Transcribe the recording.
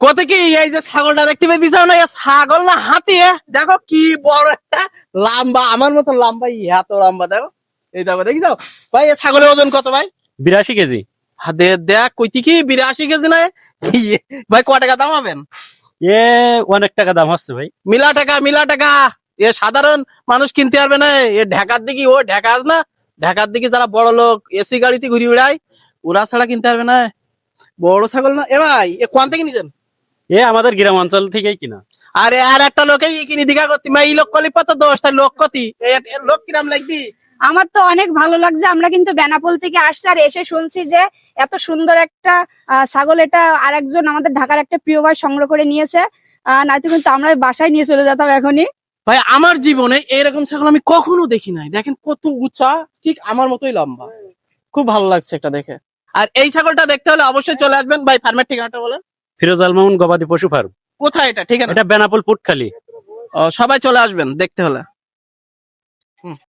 কোথা কি এই যে ছাগলটা দেখতে পেয়েছিস না, ছাগল না হাতি? দেখো কি বড় একটা লম্বা, আমার মতো লম্বা, এত লম্বা দেখো। এই দেখো, দেখি যাও ভাই, এই ছাগলের ওজন কত ভাই? 82 কেজি। দেখ কইতি কি 82 কেজি না? ভাই ক টাকা দাম হবেন? এ অনেক টাকা দাম হচ্ছে ভাই। মিলা টাকা, মিলা টাকা। এ সাধারণ মানুষ কিনতে পারবে না। এ ঢাকার দিকে, ও ঢাকা আছে না, ঢাকার দিকে যারা বড় লোক এসি গাড়িতে ঘুরে বেড়ায়, ওরা ছাড়া কিনতে পারবে না। বড় ছাগল না এ ভাই, এ কোন থেকে নিছেন? আমাদের গ্রাম অঞ্চল থেকেই কিনা। আরে আর একটা লোকে কিনি দিঘা করতি, মা এই লোক কলিপা তো দোষ, তাই লোক কতি লোক কিরাম লাগবি। আমার তো অনেক ভালো লাগছে। আমরা কিন্তু বেনাপোল থেকে আসছি, আর এসে শুনছি যে এত সুন্দর একটা ছাগল, এটা আরেকজন আমাদের ঢাকার একটা প্রিয় ভাই সংগ্রহ করে নিয়েছে। নয়তো কিন্তু আমরা বাসায় নিয়ে চলে যেতাম এখনই। ভাই আমার জীবনে এরকম ছাগল আমি কখনো দেখি নাই। দেখেন কত উঁচা, ঠিক আমার মতোই লম্বা। খুব ভালো লাগছে এটা দেখে। আর এই ছাগলটা দেখতে হলে অবশ্যই চলে আসবেন ভাই। ফার্মের ঠিকানাটা বলেন। ফিরোজ আল মামুন গবাদি পশু ফার্ম। কোথায় এটা ঠিকানা? এটা বেনাপোল পুটখালি। সবাই চলে আসবেন দেখতে হলে।